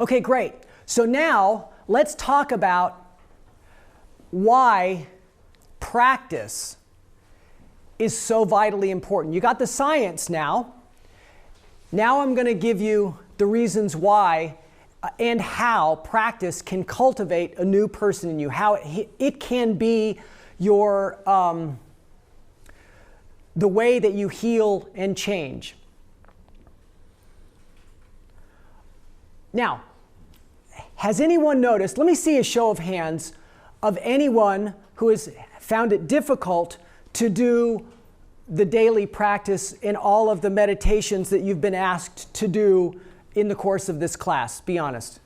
Okay, great. So now let's talk about why practice is so vitally important. You got the science now. Now I'm going to give you the reasons why and how practice can cultivate a new person in you, how it can be your the way that you heal and change. Now, has anyone noticed, let me see a show of hands of anyone who has found it difficult to do the daily practice in all of the meditations that you've been asked to do in the course of this class? Be honest.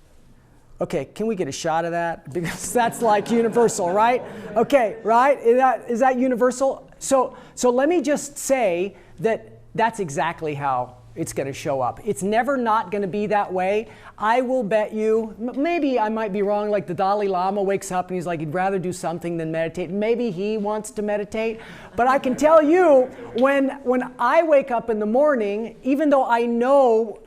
Okay, can we get a shot of that? Because that's like universal, right? Okay, right? Is that universal? So let me just say that that's exactly how it's going to show up. It's never not going to be that way. I will bet you, maybe I might be wrong, like the Dalai Lama wakes up and he's like, he'd rather do something than meditate. Maybe he wants to meditate. But I can tell you, when I wake up in the morning, even though I know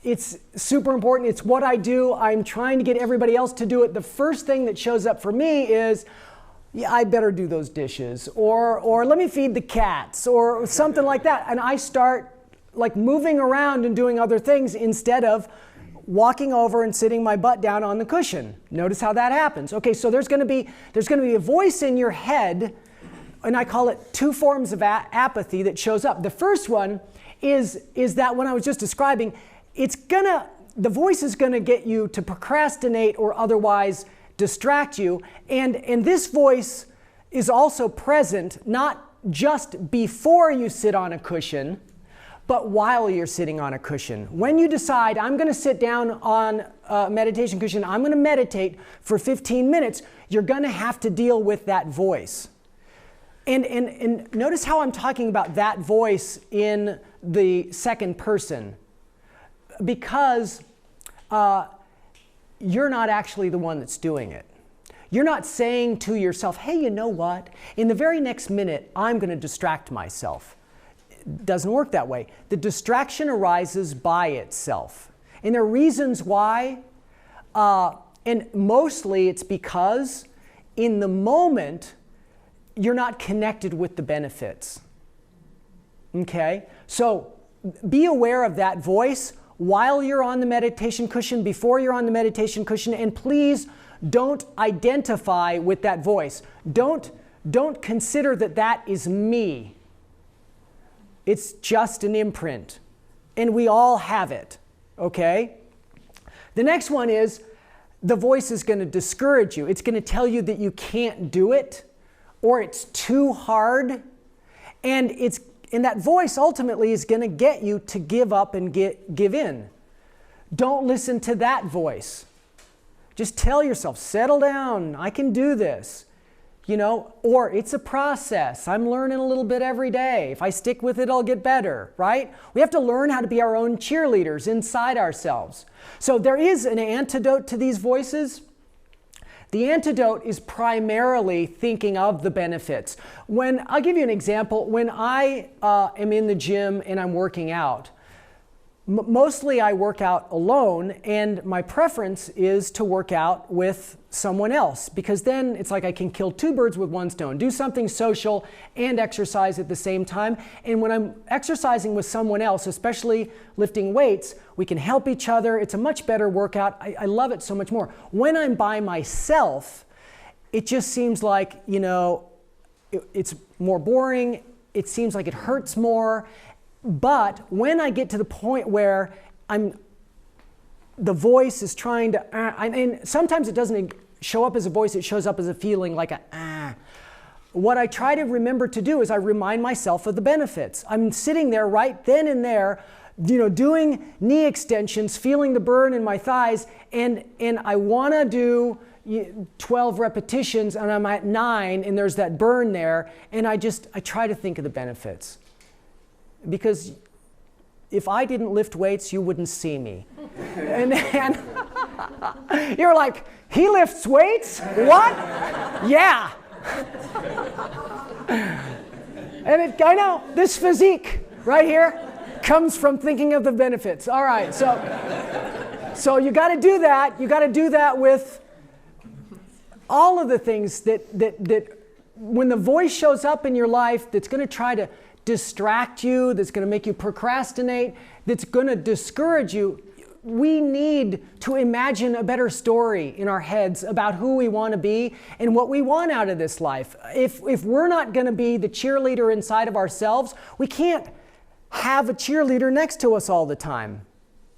it's super important, it's what I do, I'm trying to get everybody else to do it, the first thing that shows up for me is, yeah, I better do those dishes, or let me feed the cats, or something like that. And I start like moving around and doing other things instead of walking over and sitting my butt down on the cushion. Notice how that happens. Okay, so there's going to be a voice in your head, and I call it two forms of apathy that shows up. The first one is that one I was just describing. The voice is going to get you to procrastinate or otherwise distract you, and this voice is also present not just before you sit on a cushion, but while you're sitting on a cushion. When you decide, I'm going to sit down on a meditation cushion, I'm going to meditate for 15 minutes, you're going to have to deal with that voice. And notice how I'm talking about that voice in the second person. Because you're not actually the one that's doing it. You're not saying to yourself, hey, you know what? In the very next minute, I'm going to distract myself. It doesn't work that way. The distraction arises by itself. And there are reasons why, and mostly it's because in the moment, you're not connected with the benefits. Okay? So be aware of that voice while you're on the meditation cushion, before you're on the meditation cushion, and please don't identify with that voice. Don't consider that is me. It's just an imprint, and we all have it, okay? The next one is the voice is going to discourage you. It's going to tell you that you can't do it, or it's too hard, and that voice ultimately is going to get you to give up and give in. Don't listen to that voice. Just tell yourself, settle down, I can do this. Or it's a process. I'm learning a little bit every day. If I stick with it, I'll get better, right? We have to learn how to be our own cheerleaders inside ourselves. So there is an antidote to these voices. The antidote is primarily thinking of the benefits. I'll give you an example. When I am in the gym and I'm working out, mostly I work out alone, and my preference is to work out with someone else, because then it's like I can kill two birds with one stone. Do something social and exercise at the same time. And when I'm exercising with someone else, especially lifting weights, we can help each other. It's a much better workout. I love it so much more. When I'm by myself, it just seems like, it's more boring. It seems like it hurts more. But when I get to the point where the voice is trying to, and sometimes it doesn't show up as a voice, it shows up as a feeling like What I try to remember to do is I remind myself of the benefits. I'm sitting there right then and there, doing knee extensions, feeling the burn in my thighs, and I want to do 12 repetitions, and I'm at 9, and there's that burn there, and I try to think of the benefits. Because if I didn't lift weights, you wouldn't see me. and you're like, he lifts weights? What? Yeah. And I know, this physique right here comes from thinking of the benefits. All right, so So you got to do that. You got to do that with all of the things that when the voice shows up in your life that's going to try to distract you, that's going to make you procrastinate, that's going to discourage you. We need to imagine a better story in our heads about who we want to be and what we want out of this life. If we're not going to be the cheerleader inside of ourselves, we can't have a cheerleader next to us all the time.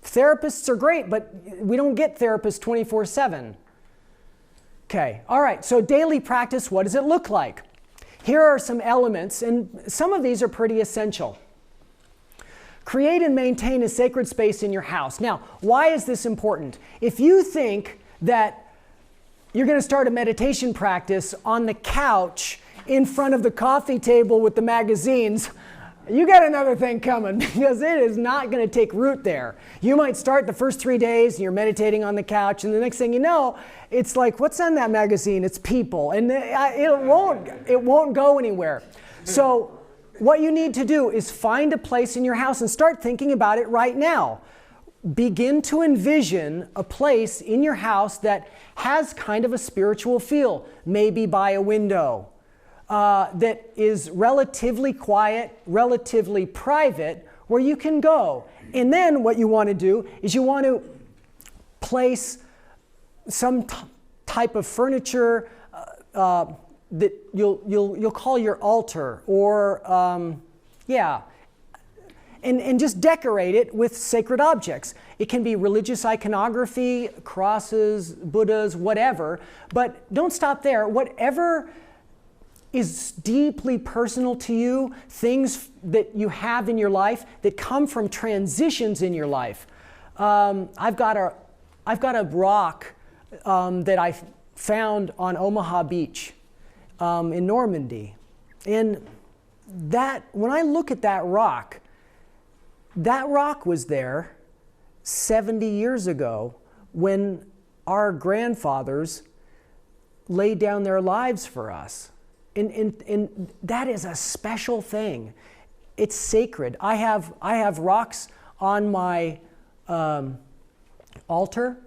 Therapists are great, but we don't get therapists 24/7. Okay, all right, so daily practice, what does it look like? Here are some elements, and some of these are pretty essential. Create and maintain a sacred space in your house. Now, why is this important? If you think that you're going to start a meditation practice on the couch in front of the coffee table with the magazines, you got another thing coming, because it is not going to take root there. You might start the first 3 days and you're meditating on the couch, and the next thing you know, it's like, what's on that magazine? It's people, and it won't go anywhere. So what you need to do is find a place in your house and start thinking about it right now. Begin to envision a place in your house that has kind of a spiritual feel, maybe by a window, that is relatively quiet, relatively private, where you can go. And then what you want to do is you want to place some type of furniture that you'll call your altar, or and just decorate it with sacred objects. It can be religious iconography, crosses, Buddhas, whatever, but don't stop there. Whatever is deeply personal to you, things that you have in your life that come from transitions in your life. I've got a rock that I found on Omaha Beach in Normandy, and that when I look at that rock was there 70 years ago when our grandfathers laid down their lives for us. And that is a special thing. It's sacred. I have rocks on my altar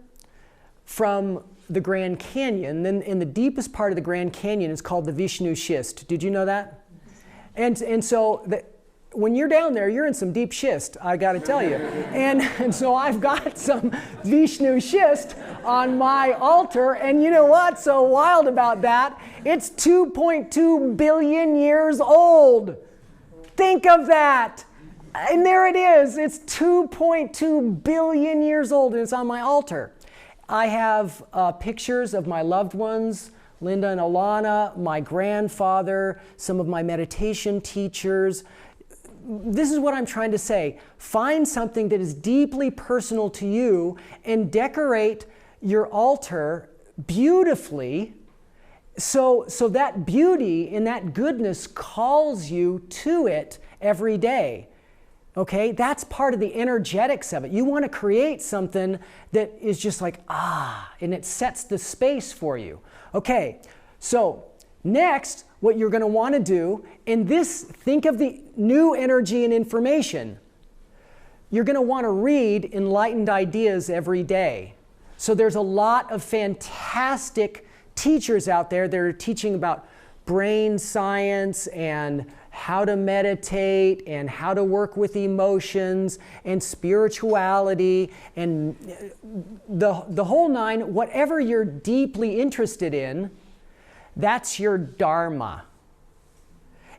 from the Grand Canyon. And the deepest part of the Grand Canyon is called the Vishnu Schist. Did you know that? And so when you're down there, you're in some deep schist, I got to tell you. And so I've got some Vishnu schist on my altar, and you know what's so wild about that? It's 2.2 billion years old. Think of that. And there it is. It's 2.2 billion years old, and it's on my altar. I have pictures of my loved ones, Linda and Alana, my grandfather, some of my meditation teachers. This is what I'm trying to say. Find something that is deeply personal to you and decorate your altar beautifully so that beauty and that goodness calls you to it every day. Okay? That's part of the energetics of it. You want to create something that is just like, and it sets the space for you. Okay, so next, what you're going to want to do, and this, think of the new energy and information. You're going to want to read enlightened ideas every day. So there's a lot of fantastic teachers out there that are teaching about brain science and how to meditate and how to work with emotions and spirituality and the whole nine. Whatever you're deeply interested in, that's your dharma.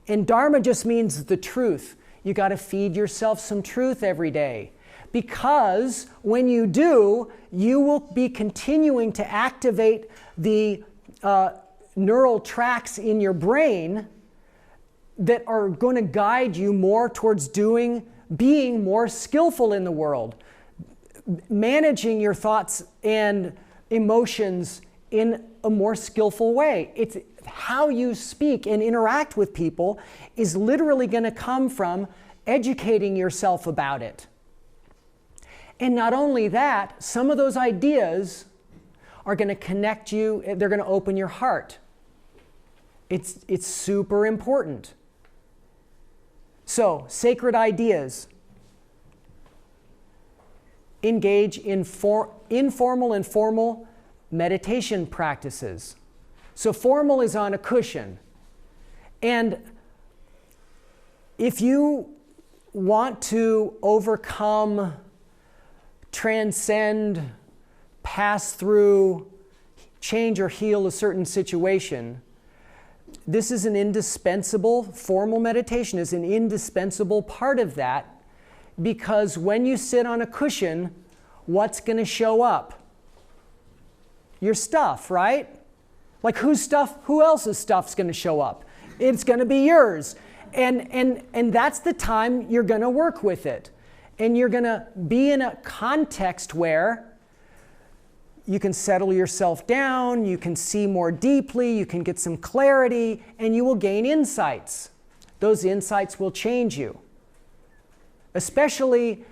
And dharma just means the truth. You got to feed yourself some truth every day. Because when you do, you will be continuing to activate the neural tracks in your brain that are going to guide you more towards being more skillful in the world, managing your thoughts and emotions in a more skillful way. It's how you speak and interact with people is literally going to come from educating yourself about it. And not only that, some of those ideas are going to connect you, they're going to open your heart. It's super important. So, sacred ideas. engage in informal and formal meditation practices. So formal is on a cushion. And if you want to overcome, transcend, pass through, change or heal a certain situation, this is an indispensable, formal meditation is an indispensable part of that, because when you sit on a cushion, what's going to show up? Your stuff, right? Like who else's stuff's going to show up? It's going to be yours. And that's the time you're going to work with it. And you're going to be in a context where you can settle yourself down, you can see more deeply, you can get some clarity, and you will gain insights. Those insights will change you. Especially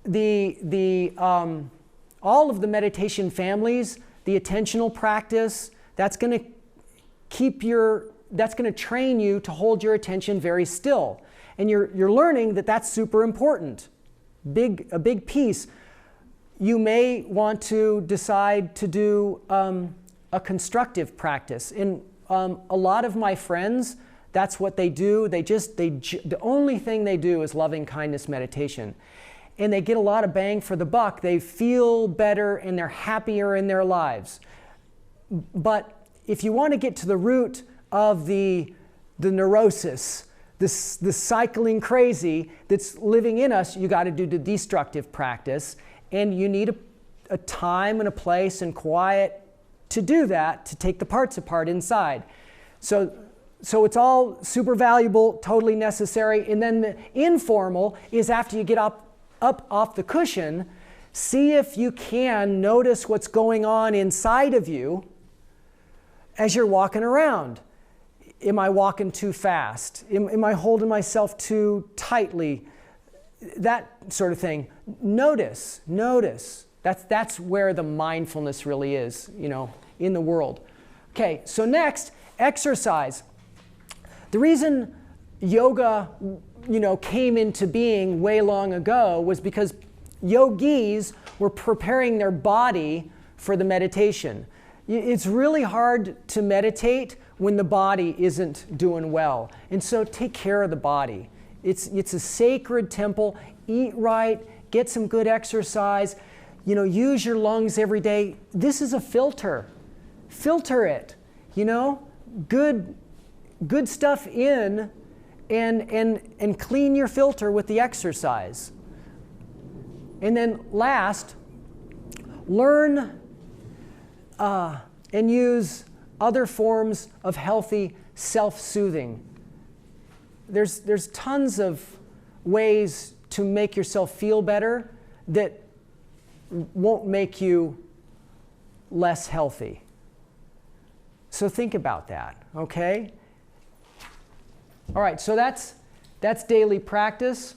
all of the meditation families, the attentional practice, that's going to train you to hold your attention very still. And you're learning that that's super important. A big piece. You may want to decide to do a constructive practice. And a lot of my friends, that's what they do. The only thing they do is loving kindness meditation. And they get a lot of bang for the buck. They feel better and they're happier in their lives. But if you want to get to the root of the neurosis, this cycling crazy that's living in us, you got to do the destructive practice. And you need a time and a place and quiet to do that, to take the parts apart inside. So it's all super valuable, totally necessary. And then the informal is after you get up off the cushion, see if you can notice what's going on inside of you as you're walking around. Am I walking too fast? Am I holding myself too tightly? That sort of thing. Notice. That's where the mindfulness really is, in the world. Okay, so next, exercise. The reason yoga, came into being way long ago was because yogis were preparing their body for the meditation. It's really hard to meditate when the body isn't doing well. And so take care of the body. It's a sacred temple. Eat right, get some good exercise, use your lungs every day. This is a filter. Filter it, good stuff in and clean your filter with the exercise. And then last, learn and use other forms of healthy self-soothing. There's tons of ways to make yourself feel better that won't make you less healthy. So think about that, okay? All right, so that's daily practice.